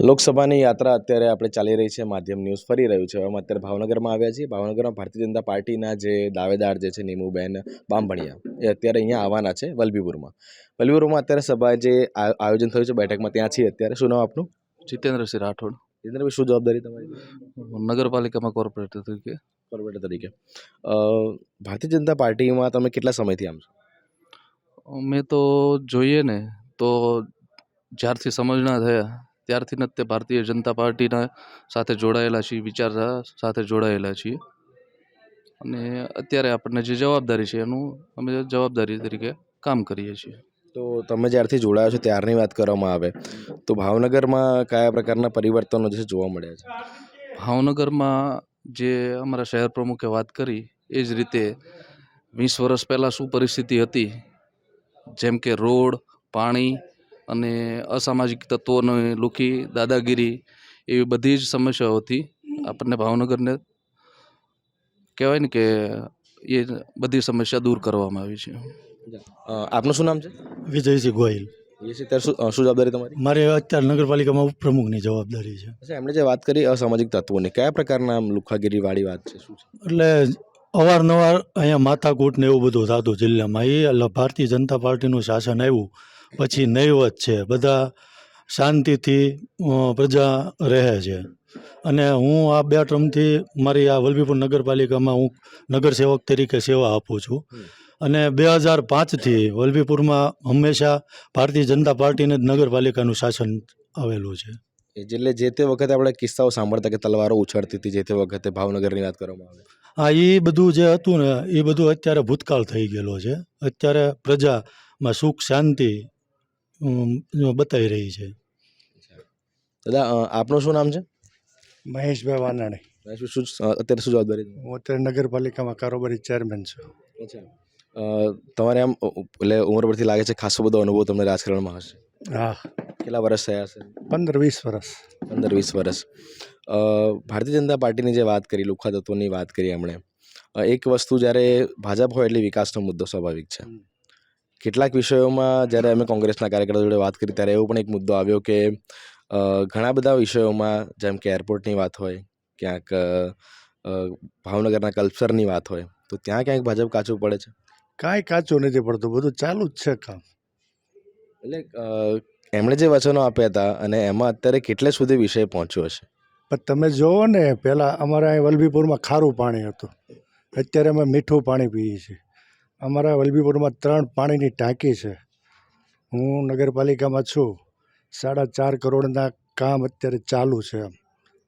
લોકસભાની યાત્રા અત્યારે આપણે ચાલી રહી છે, માધ્યમ ન્યૂઝ ફરી રહ્યું છે. અમે અત્યારે ભાવનગરમાં આવ્યા છીએ. ભાવનગરમાં ભારતીય જનતા પાર્ટીના જે દાવેદાર જે છે નીમુબેન બામભણિયા, એ અત્યારે અહીંયા આવવાના છે વલભીપુરમાં. વલભીપુરમાં અત્યારે સભા જે આયોજન થયું છે બેઠકમાં, ત્યાં છીએ અત્યારે. શું નામ આપનું? જીતેન્દ્રસિંહ રાઠોડ, જીતેન્દ્રભાઈ, શું જવાબદારી તમારી? નગરપાલિકામાં કોર્પોરેટર તરીકે. કોર્પોરેટર તરીકે ભારતીય જનતા પાર્ટીમાં તમે કેટલા સમયથી આમ છો? મેં તો જોઈએ ને તો જ્યારથી સમજણા થયા ત્યારથી જ તે ભારતીય જનતા પાર્ટીના સાથે જોડાયેલા છીએ, વિચારધારા સાથે જોડાયેલા છીએ. અને અત્યારે આપણને જે જવાબદારી છે એનું અમે જવાબદારી તરીકે કામ કરીએ છીએ. તો તમે જ્યારથી જોડાયો છો ત્યારની વાત કરવામાં આવે તો ભાવનગરમાં કયા પ્રકારના પરિવર્તનો જે જોવા મળ્યા છે? ભાવનગરમાં જે અમારા શહેર પ્રમુખે વાત કરી એ જ રીતે 20 વર્ષ પહેલાં શું પરિસ્થિતિ હતી, જેમ કે રોડ, પાણી અને અસામાજિક તત્વોની લુખી દાદાગીરી, એવી બધી જ સમસ્યાઓ હતી. આપણને ભાવનગરને કહેવાય ને કે એ બધી સમસ્યા દૂર કરવામાં આવી છે. આપનું શું નામ છે? વિજયસિંહ ગોહિલ. અત્યારે શું જવાબદારી તમારી? મારે અત્યારે નગરપાલિકામાં ઉપપ્રમુખની જવાબદારી છે. અચ્છા, એમણે જે વાત કરી અસામાજિક તત્વોની, કયા પ્રકારના આમ લુખાગીરી વાળી વાત છે, શું છે? એટલે અવારનવાર અહીંયા માથાકૂટ ને એવું બધું થતું જિલ્લામાં. એટલે ભારતીય જનતા પાર્ટીનું શાસન આવ્યું પછી નહીવત છે, બધા શાંતિથી પ્રજા રહે છે. અને હું આ 2 ટર્મથી મારી આ વલભીપુર નગરપાલિકામાં હું નગરસેવક તરીકે સેવા આપું છું. અને 2005થી વલભીપુરમાં હંમેશા ભારતીય જનતા પાર્ટીને જ નગરપાલિકાનું શાસન આવેલું છે. એટલે જે તે વખતે આપણે કિસ્સાઓ સાંભળતા કે તલવારો ઉછળતી હતી જે તે વખતે ભાવનગરની વાત કરવામાં આવે. હા, એ બધું જે હતું ને એ બધું અત્યારે ભૂતકાળ થઈ ગયેલો છે. અત્યારે પ્રજામાં સુખ શાંતિ બતાવી રહી છે. દાદા, આપનું શું નામ છે? મહેશભાઈ વાનાણી. શું અત્યારે શું જવાબદારી? હું અત્યારે નગરપાલિકામાં કારોબારી ચેરમેન છું. અચ્છા, તમારે આમ એટલે ઉંમર પરથી લાગે છે ખાસો બધો અનુભવ તમને રાજકારણમાં હશે. હા, કેટલા વર્ષ થયા હશે? 15-20 વર્ષ. 15-20 વર્ષ. ભારતીય જનતા પાર્ટીની જે વાત કરી, લુખ્ખા તત્વોની વાત કરી એમણે, એક વસ્તુ જ્યારે ભાજપ હોય એટલે વિકાસનો મુદ્દો સ્વાભાવિક છે. કેટલાક વિષયોમાં જ્યારે અમે કોંગ્રેસના કાર્યકર્તાઓ જોડે વાત કરી ત્યારે એવો પણ એક મુદ્દો આવ્યો કે ઘણા બધા વિષયોમાં, જેમ કે એરપોર્ટની વાત હોય, ક્યાંક ભાવનગરના કલ્ચરની વાત હોય, તો ત્યાં ક્યાંક ભાજપ કાચું પડે છે. કાંઈ કાચું નથી પડતું, બધું ચાલુ જ છે કામ. એટલે એમણે જે વચનો આપ્યા હતા અને એમાં અત્યારે કેટલે સુધી વિષય પહોંચ્યો હશે? પણ તમે જોવો ને, પહેલાં અમારે અહીં વલભીપુરમાં ખારું પાણી હતું, અત્યારે અમે મીઠું પાણી પીએ છીએ. અમારા વલભીપુરમાં 3 પાણીની ટાંકી છે. હું નગરપાલિકામાં છું. 4.5 કરોડના કામ અત્યારે ચાલુ છે.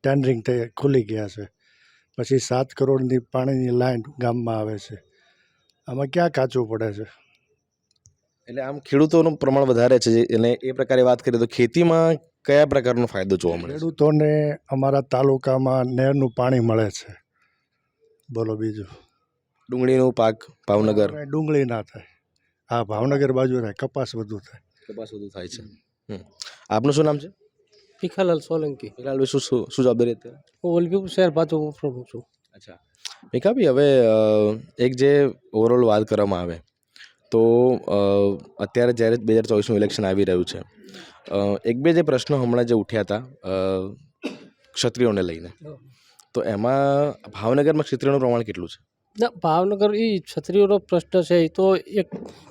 ટેન્ડરિંગ થઈ ખુલી ગયા છે. પછી 7 કરોડની પાણીની લાઈન ગામમાં આવે છે. આમાં ક્યાં કાચું પડે છે? એટલે આમ ખેડૂતોનું પ્રમાણ વધારે છે અને એ પ્રકારે વાત કરીએ તો ખેતીમાં કયા પ્રકારનો ફાયદો જોવા મળે? ખેડૂતોને અમારા તાલુકામાં નહેરનું પાણી મળે છે. બોલો બીજું. ડુંગળીનો પાક ભાવનગર? ડુંગળી ના થાય. હા, ભાવનગર બાજુ થાય, કપાસ વધુ થાય. કપાસ વધુ થાય છે. આપનું શું નામ છે? ભીખાલાલ સોલંકી. ભીખાલાલ, શું જવાબદારી અત્યારે? હું વલભીપુર શહેર ભાજપ પ્રમુખ છું. અચ્છા ભીખાભાઈ, હવે એક જે ઓવરઓલ વાત કરવામાં આવે તો અત્યારે જ્યારે 2024નું ઇલેક્શન આવી રહ્યું છે, એક બે જે પ્રશ્નો હમણાં જે ઉઠ્યા હતા ક્ષત્રિયોને લઈને, તો એમાં ભાવનગરમાં ક્ષત્રિયોનું પ્રમાણ કેટલું છે? ના, ભાવનગર એ ક્ષત્રિયોનો પ્રશ્ન છે, એ તો એક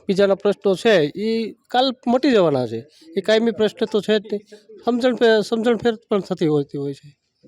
બીજાના પ્રશ્નો છે એ કાલ મટી જવાના છે. એ કાયમી પ્રશ્ન તો છે જ નહીં. સમજણ ફેર પણ થતી હોતી હોય છે.